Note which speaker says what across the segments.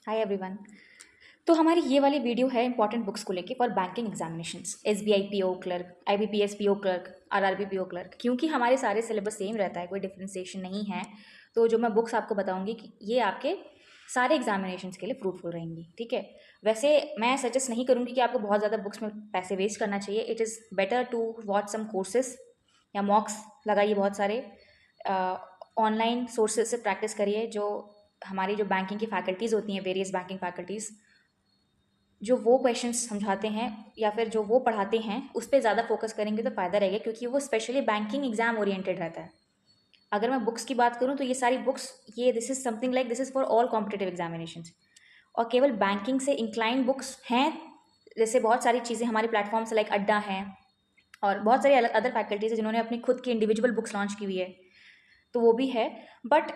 Speaker 1: Hi everyone. तो हमारी ये वाली वीडियो है इंपॉर्टेंट बुक्स को लेके for banking examinations, SBI PO clerk, IBPS PO clerk, RRB PO clerk. क्योंकि हमारे सारे सिलेबस सेम रहता है, कोई डिफ्रेंसिएशन नहीं है, तो जो मैं बुक्स आपको बताऊंगी कि ये आपके सारे एग्जामिनेशंस के लिए फ्रूटफुल रहेंगी। ठीक है। वैसे मैं सजेस्ट नहीं करूँगी कि आपको बहुत ज़्यादा बुक्स में पैसे वेस्ट करना चाहिए। It is better to watch some courses या मॉक्स लगाइए बहुत सारे, ऑनलाइन सोर्सेज से प्रैक्टिस करिए। जो हमारी जो बैंकिंग की फैकल्टीज़ होती हैं, वेरियस बैंकिंग फैकल्टीज़, जो वो क्वेश्चंस समझाते हैं या फिर जो वो पढ़ाते हैं उस पर ज़्यादा फोकस करेंगे तो फ़ायदा रहेगा, क्योंकि वो स्पेशली बैंकिंग एग्जाम ओरिएंटेड रहता है। अगर मैं बुक्स की बात करूँ तो ये सारी बुक्स, ये this is something like this is for all competitive examinations, और केवल बैंकिंग से इंक्लाइन बुक्स हैं। जैसे बहुत सारी चीज़ें हमारे प्लेटफॉर्म्स लाइक अड्डा हैं और बहुत सारी अदर फैकल्टीज है जिन्होंने अपनी खुद की इंडिविजुअल बुक्स लॉन्च की हुई है, तो वो भी है। बट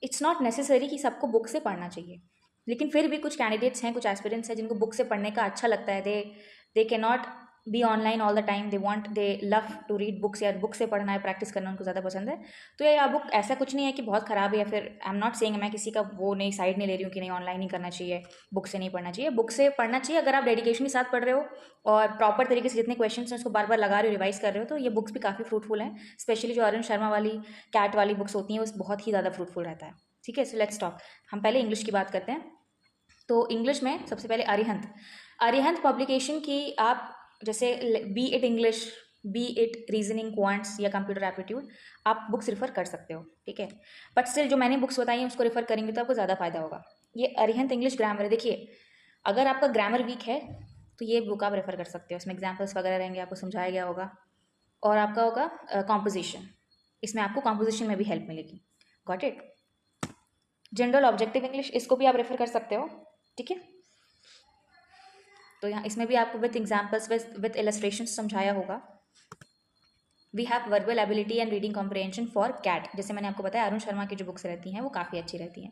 Speaker 1: इट्स नॉट नेसेसरी कि सबको बुक से पढ़ना चाहिए। लेकिन फिर भी कुछ कैंडिडेट्स हैं, कुछ एस्पिरेंट्स हैं जिनको बुक से पढ़ने का अच्छा लगता है। They can not be online all the time, they love to read books, या बुक से पढ़ना है, प्रैक्टिस करना उनको ज़्यादा पसंद है। तो ये बुक ऐसा कुछ नहीं है कि बहुत ख़राब है, या फिर आई एम नॉट सेइंग, मैं किसी का वो नहीं, साइड नहीं ले रही हूँ कि नहीं ऑनलाइन ही करना चाहिए, बुक से नहीं पढ़ना चाहिए। बुक से पढ़ना चाहिए अगर आप डेडिकेशन के साथ पढ़ रहे हो और प्रॉपर तरीके से जितने क्वेश्चन हैं उसको बार बार लगा रहे हो, रिवाइज कर रहे हो, तो ये बुक्स भी काफ़ी फ्रूटफुल हैं। स्पेशली जो अरुण शर्मा वाली कैट वाली बुक्स होती हैं, वो बहुत ही ज़्यादा फ्रूटफुल रहता है। ठीक है। So let's talk. हम पहले इंग्लिश की बात करते हैं। तो इंग्लिश में सबसे पहले अरिहंत, अरिहंत पब्लिकेशन की आप जैसे B it English, B it reasoning, quants या कंप्यूटर एप्टीट्यूड, आप बुक्स रिफ़र कर सकते हो। ठीक है। बट स्टिल जो मैंने बुक्स बताई हैं उसको रिफ़र करेंगे तो आपको ज़्यादा फायदा होगा। ये अरिहंत इंग्लिश ग्रामर है। देखिए, अगर आपका ग्रामर वीक है तो ये बुक आप रेफ़र कर सकते हो। इसमें एग्जाम्पल्स वगैरह रहेंगे, आपको समझाया गया होगा। और आपका होगा कॉम्पोजिशन, इसमें आपको कॉम्पोजिशन में भी हेल्प मिलेगी। Got it. General objective English, इसको भी आप रेफ़र कर सकते हो। ठीक है। तो यहाँ इसमें भी आपको विथ एग्जाम्पल्स विथ इलस्ट्रेशन समझाया होगा। We have verbal ability and reading comprehension for CAT, जैसे मैंने आपको बताया अरुण शर्मा की जो बुक्स रहती हैं वो काफ़ी अच्छी रहती हैं।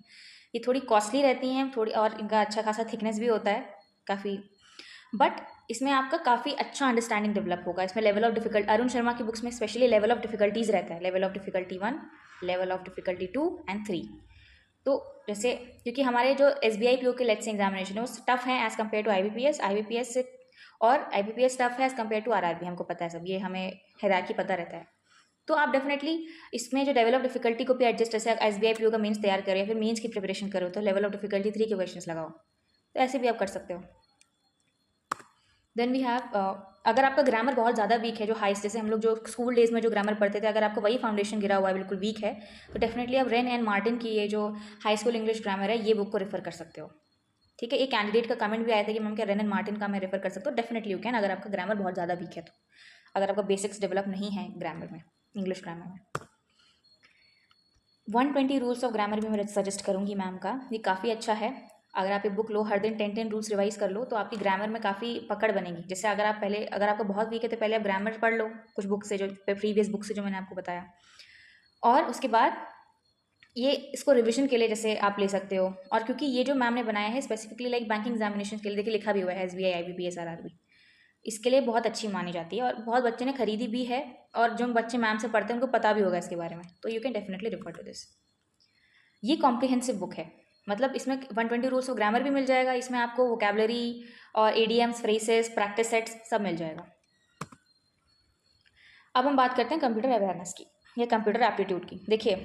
Speaker 1: ये थोड़ी कॉस्टली रहती हैं थोड़ी, और इनका अच्छा खासा थिकनेस भी होता है काफ़ी, बट इसमें आपका काफ़ी अच्छा अंडरस्टैंडिंग डेवलप होगा। इसमें level of difficult, Arun Sharma की बुक्स में स्पेशली लेवल ऑफ डिफिकल्टीज़ रहता है, level of difficulty 1, level of difficulty 2 and 3। तो जैसे क्योंकि हमारे जो S B I P O के लेट्स एग्जामिनेशन है वो टफ है as compare to I B P S से, और I B P S tough है as compare to R R B, हमको पता है सब, ये हमें हायरार्की पता रहता है। तो आप डेफिनेटली इसमें जो लेवल ऑफ डिफिकल्टी को भी एडजस्ट, जैसे S B I P O का मेन्स तैयार करो या फिर मेन्स की प्रिपरेशन करो तो लेवल ऑफ डिफिकल्टी 3 के क्वेश्चन लगाओ, तो ऐसे भी आप कर सकते हो। देन वी हैव, अगर आपका ग्रामर बहुत ज़्यादा वीक है, जो हाई, जैसे हम लोग जो स्कूल डेज में जो ग्रामर पढ़ते थे, अगर आपको वही फाउंडेशन गिरा हुआ है, बिल्कुल वीक है, तो डेफिनेटली आप रेन एंड मार्टिन की ये जो हाई स्कूल इंग्लिश ग्रामर है, ये बुक को रेफर कर सकते हो। ठीक है। एक कैंडिडेट का कमेंट भी आया था कि मैम क्या रेन एंड मार्टिन का मैं रेफर कर सकता हूँ। डेफिनेटली यू कैन, अगर आपका ग्रामर बहुत ज़्यादा वीक है तो, अगर आपका बेसिक्स डेवलप नहीं है ग्रामर में, इंग्लिश ग्रामर में। 120 रूल्स ऑफ ग्रामर भी मैं सजेस्ट करूँगी मैम का, ये काफ़ी अच्छा है। अगर आप ये बुक लो, हर दिन 10 रूल्स रिवाइज कर लो, तो आपकी ग्रामर में काफ़ी पकड़ बनेगी। जैसे अगर आप पहले, अगर आपको बहुत वीक है तो पहले आप ग्रामर पढ़ लो कुछ बुक से, जो प्रीवियस बुक से जो मैंने आपको बताया, और उसके बाद ये इसको रिविजन के लिए जैसे आप ले सकते हो। और क्योंकि ये जो मैम ने बनाया है स्पेसिफिकली लाइक बैंकिंग एग्जामिनेशन के लिए, देखिए लिखा भी हुआ है S B I, I B P S, R R B, इसके लिए बहुत अच्छी मानी जाती है और बहुत बच्चे ने खरीदी भी है, और जो बच्चे मैम से पढ़ते हैं उनको पता भी होगा इसके बारे में, तो you can definitely refer to this. ये कॉम्प्रिहेंसिव बुक है, मतलब इसमें 120 रूल्स ऑफ ग्रामर भी मिल जाएगा, इसमें आपको वोकेबलरी और एडीएम्स, फ्रेसेस, प्रैक्टिस सेट्स सब मिल जाएगा। अब हम बात करते हैं कंप्यूटर अवेयरनेस की या कंप्यूटर एप्टीट्यूड की। देखिए,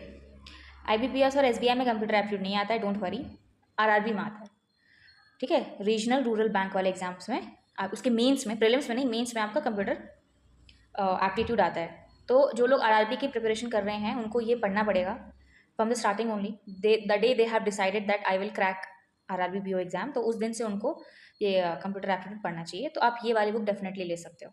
Speaker 1: आईबीपीएस और एसबीआई में कंप्यूटर एप्टीट्यूड नहीं आता है, डोंट वरी, आरआरबी में आता है। ठीक है। रीजनल रूरल बैंक वाले एग्जाम्स में आप उसके मेंस में, प्रीलिम्स में नहीं, मेंस में आपका कंप्यूटर एप्टीट्यूड आता है। तो जो लोग आरआरबी की प्रिपरेशन कर रहे हैं उनको ये पढ़ना पड़ेगा from the starting only. The day they have decided that I will crack RRB PO exam, तो उस दिन से उनको ये कंप्यूटर एप्टीट्यूड पढ़ना चाहिए। तो आप ये वाली बुक डेफिनेटली ले सकते हो,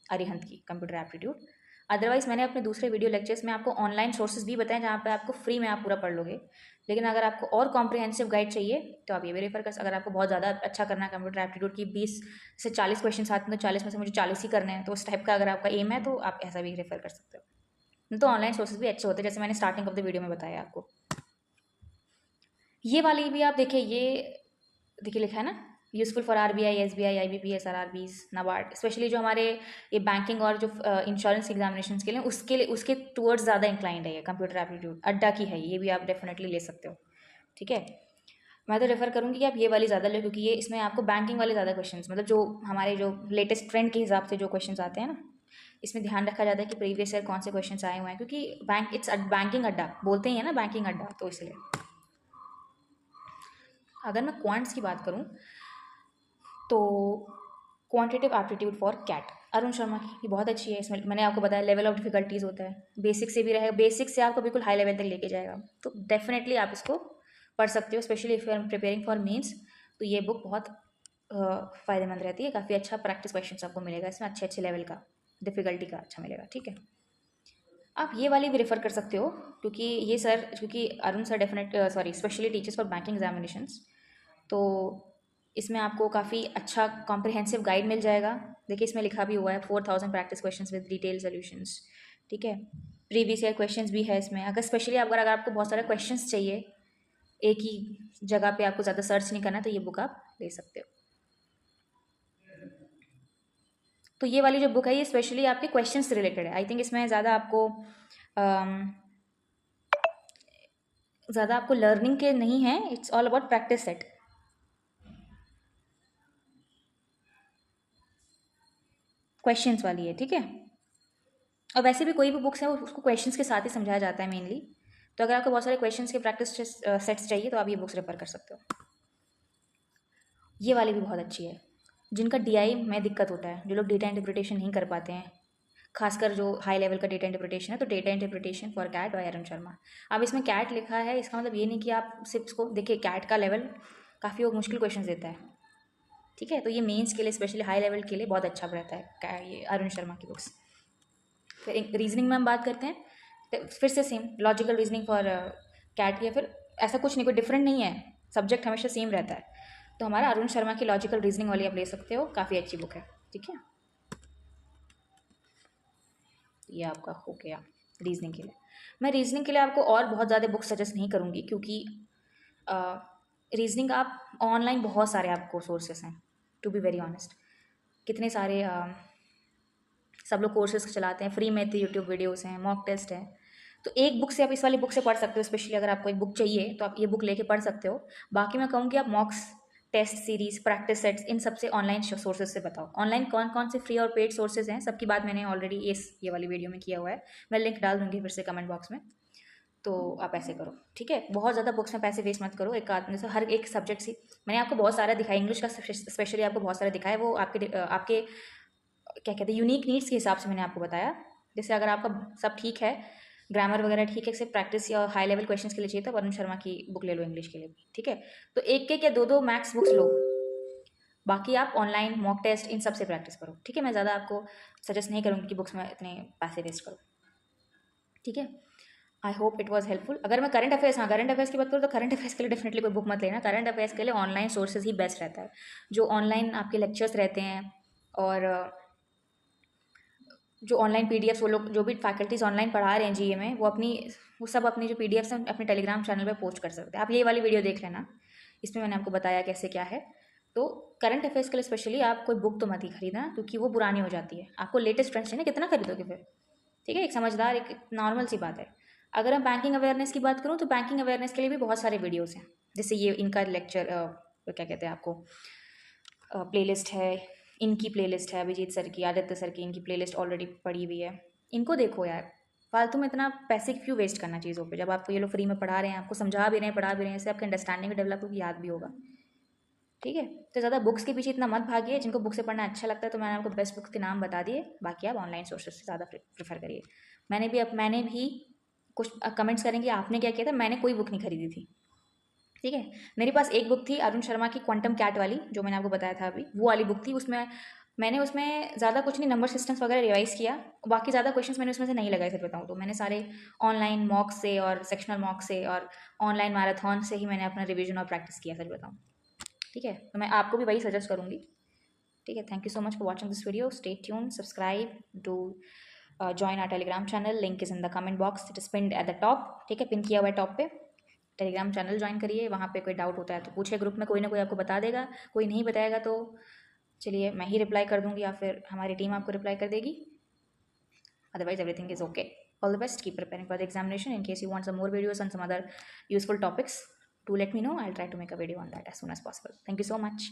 Speaker 1: अरिहंत की कंप्यूटर एप्टीट्यूड। अदरवाइज मैंने अपने दूसरे वीडियो लेक्चर्स में आपको ऑनलाइन सोर्सेज भी बताएं जहाँ पे आपको फ्री में आप पूरा पढ़ लोगे। लेकिन अगर आपको और कॉम्प्रिहेंसिव गाइड चाहिए तो आप ये भी रेफर कर, अगर आपको बहुत ज़्यादा अच्छा करना है कंप्यूटर एप्टीट्यूड की 20 से 40 क्वेश्चन आते हैं तो 40 में से मुझे 40 ही करने हैं, तो उस टाइप का अगर आपका एम है तो आप ऐसा भी रेफर कर सकते हो। नहीं तो ऑनलाइन सोर्सेज भी अच्छे होते हैं, जैसे मैंने स्टार्टिंग ऑफ द वीडियो में बताया आपको। ये वाली भी आप देखिए, ये देखिए लिखा है ना, useful for R B I, S B I, I B P S, R R Bs, NABARD, specially जो हमारे ये बैंकिंग और जो इंश्योरेंस एग्जामिनेशन के लिए, उसके टूवर्ड्स ज़्यादा इंक्लाइंड है ये कंप्यूटर एप्टीट्यूड। अड्डा की है ये भी, आप डेफिनेटली ले सकते हो। ठीक है। मैं तो रेफ़र करूँगी कि आप ये वाली ज़्यादा लो, क्योंकि ये इसमें आपको बैंकिंग वाले ज़्यादा क्वेश्चंस, मतलब जो हमारे जो लेटेस्ट ट्रेंड के हिसाब से जो क्वेश्चंस आते हैं ना, इसमें ध्यान रखा जाता है कि प्रीवियस ईयर कौन से क्वेश्चंस आए हुए हैं, क्योंकि बैंकिंग अड्डा बोलते ही है ना, बैंकिंग अड्डा, तो इसलिए। अगर मैं क्वांट्स की बात करूँ तो quantitative aptitude for CAT, Arun Sharma की, ये बहुत अच्छी है। इसमें मैंने आपको बताया लेवल ऑफ डिफिकल्टीज होता है, बेसिक से भी रहेगा, बेसिक से आपको बिल्कुल हाई लेवल तक लेके जाएगा, तो डेफिनेटली आप इसको पढ़ सकते हो, specially if you are preparing for mains. तो ये बुक बहुत फ़ायदेमंद रहती है, काफ़ी अच्छा प्रैक्टिस क्वेश्चन आपको मिलेगा इसमें, अच्छे अच्छे लेवल का डिफिकल्टी का अच्छा मिलेगा। ठीक है, आप ये वाली भी रेफ़र कर सकते हो, क्योंकि ये सर, क्योंकि Arun sir definite sorry specially teachers for banking examinations, तो इसमें आपको काफ़ी अच्छा कॉम्प्रिहेंसिव गाइड मिल जाएगा। देखिए इसमें लिखा भी हुआ है 4000 practice questions with detail solutions. ठीक है, प्रीवियस ईयर क्वेश्चंस भी है इसमें। अगर स्पेशली अगर आपको बहुत सारे क्वेश्चंस चाहिए, एक ही जगह पे आपको ज़्यादा सर्च नहीं करना, तो ये बुक आप ले सकते हो। तो ये वाली जो बुक है ये स्पेशली आपके क्वेश्चन से रिलेटेड है। आई थिंक इसमें ज़्यादा आपको लर्निंग के नहीं है, it's all about practice set. Questions वाली है, ठीक है। और वैसे भी कोई भी बुक्स है उसको क्वेश्चंस के साथ ही समझाया जाता है मेनली, तो अगर आपको बहुत सारे क्वेश्चंस के प्रैक्टिस सेट्स चाहिए तो आप ये बुक्स रेफर कर सकते हो। ये वाली भी बहुत अच्छी है, जिनका डीआई में दिक्कत होता है, जो लोग डेटा इंटरप्रिटेशन नहीं कर पाते हैं, खासकर जो हाई लेवल का डेटा इंटरप्रिटेशन है, तो data interpretation for CAT by Arun Sharma. अब इसमें कैट लिखा है, इसका मतलब ये नहीं कि आप सिर्फ इसको देखिए, कैट का लेवल काफ़ी वो मुश्किल क्वेश्चन देता है। ठीक है, तो ये मेंस के लिए स्पेशली हाई लेवल के लिए बहुत अच्छा रहता है ये अरुण शर्मा की बुक्स। फिर रीजनिंग में हम बात करते हैं, तो फिर से same logical reasoning for CAT, या फिर ऐसा कुछ नहीं, कोई डिफरेंट नहीं है, सब्जेक्ट हमेशा सेम रहता है, तो हमारा अरुण शर्मा की लॉजिकल रीजनिंग वाली आप ले सकते हो, काफ़ी अच्छी बुक है। ठीक है, ये आपका हो गया रीजनिंग के लिए। मैं रीजनिंग के लिए आपको और बहुत ज़्यादा बुक सजेस्ट नहीं करूँगी, क्योंकि रीजनिंग आप ऑनलाइन बहुत सारे आपको सोर्सेस हैं, टू बी वेरी ऑनेस्ट, कितने सारे सब लोग कोर्सेज चलाते हैं, फ्री में तो यूट्यूब वीडियोस हैं, मॉक टेस्ट है, तो एक बुक से आप इस वाली बुक से पढ़ सकते हो। स्पेशली अगर आपको एक बुक चाहिए तो आप ये बुक लेके पढ़ सकते हो। बाकी मैं कहूँगी आप mocks test series, practice sets, इन सबसे ऑनलाइन सोर्सेज से बताओ, ऑनलाइन कौन कौन से फ्री और पेड सोर्सेज हैं, सबकी बात मैंने ऑलरेडी ये वाली वीडियो में किया हुआ है, मैं लिंक डाल दूँगी फिर से कमेंट बॉक्स में, तो आप ऐसे करो। ठीक है, बहुत ज़्यादा बुक्स में पैसे वेस्ट मत करो, एक आदमी से हर एक सब्जेक्ट से मैंने आपको बहुत सारा दिखाया, इंग्लिश का स्पेशली आपको बहुत सारा दिखाया, वो आपके क्या कहते हैं यूनिक नीड्स के हिसाब से मैंने आपको बताया। जैसे अगर आपका सब ठीक है, ग्रामर वगैरह ठीक है, सिर्फ प्रैक्टिस या हाई लेवल क्वेश्चंस के लिए चाहिए, तो अरुण शर्मा की बुक ले लो इंग्लिश के लिए भी। ठीक है, तो एक एक या दो दो मैक्स बुक्स लो, बाकी आप ऑनलाइन मॉक टेस्ट इन सब से प्रैक्टिस करो। ठीक है, मैं ज़्यादा आपको सजेस्ट नहीं करूँगी कि बुक्स में इतने पैसे वेस्ट करो। ठीक है, I hope it was helpful. अगर मैं करंट अफेयर्स, हाँ करंट अफेयर्स की बात करूँ, तो करंट अफेयर्स के लिए डेफिनेटली कोई बुक मत लेना, करंट अफेयर्स के लिए ऑनलाइन सोर्सेज ही बेस्ट रहता है, जो ऑनलाइन आपके लेक्चर्स रहते हैं, और जो ऑनलाइन पीडीएफ्स वो लोग जो भी फैकल्टीज ऑनलाइन पढ़ा रहे हैं जीए में, वो सब अपनी जो पीडीएफ्स हैं अपने टेलीग्राम चैनल पे पोस्ट कर सकते हैं। आप ये वाली वीडियो देख लेना, इसमें मैंने आपको बताया कैसे क्या है। तो करंट अफेयर्स के लिए स्पेशली आप कोई बुक तो मत ही खरीदना, क्योंकि वो पुरानी हो जाती है, आपको लेटेस्ट ट्रेंड्स चाहिए, कितना खरीदोगे फिर। ठीक है, एक समझदार, एक नॉर्मल सी बात है। अगर मैं बैंकिंग अवेयरनेस की बात करूँ, तो बैंकिंग अवेयरनेस के लिए भी बहुत सारे वीडियोज़ हैं, जैसे ये इनका लेक्चर क्या कहते हैं आपको, प्लेलिस्ट है, इनकी प्लेलिस्ट है, अभिजीत सर की, आदित्य सर की, इनकी प्लेलिस्ट ऑलरेडी पड़ी हुई है, इनको देखो यार। फालतू में इतना पैसे क्यों वेस्ट करना चीज़ों पे, जब आपको ये लोग फ्री में पढ़ा रहे हैं, आपको समझा भी रहे हैं, पढ़ा भी रहे हैं, इससे आपकी अंडरस्टैंडिंग भी डेवलप होगी, याद भी होगा। ठीक है, तो ज़्यादा बुक्स के पीछे इतना मत भागिए, जिनको बुक से पढ़ना अच्छा लगता है, तो मैंने आपको बेस्ट बुक्स के नाम बता दिए, बाकी आप ऑनलाइन सोर्सेज से ज़्यादा प्रेफर करिए। मैंने भी कुछ कमेंट्स करेंगे आपने क्या किया था, मैंने कोई बुक नहीं खरीदी थी। ठीक है, मेरे पास एक बुक थी अरुण शर्मा की क्वांटम कैट वाली, जो मैंने आपको बताया था अभी, वो वाली बुक थी। मैंने उसमें ज़्यादा कुछ नहीं, नंबर सिस्टम्स वगैरह रिवाइज़ किया, बाकी ज़्यादा क्वेश्चंस मैंने उसमें से नहीं लगाए, सर बताऊँ तो मैंने सारे ऑनलाइन मॉक से और सेक्शनल मॉक से और ऑनलाइन मैराथन से ही मैंने अपना रिवीजन और प्रैक्टिस किया, सर बताऊँ। ठीक है, तो मैं आपको भी वही सजेस्ट करूँगी। ठीक है, thank you so much for watching this video, stay tune, subscribe, do join our Telegram channel, link is in the comment box, it is pinned at the top. ठीक है, पिन किया हुआ है टॉप पे, Telegram channel join करिए, वहाँ पे कोई डाउट होता है तो पूछिए, ग्रुप में कोई ना कोई आपको बता देगा, कोई नहीं बताएगा तो चलिए मैं ही रिप्लाई कर दूँगी, या फिर हमारी टीम आपको रिप्लाई कर देगी, otherwise everything is okay. All the best, keep preparing for the examination, in case you want some more videos on some other useful topics, Do let me know. I'll try to make a video on that as soon as possible. Thank you so much.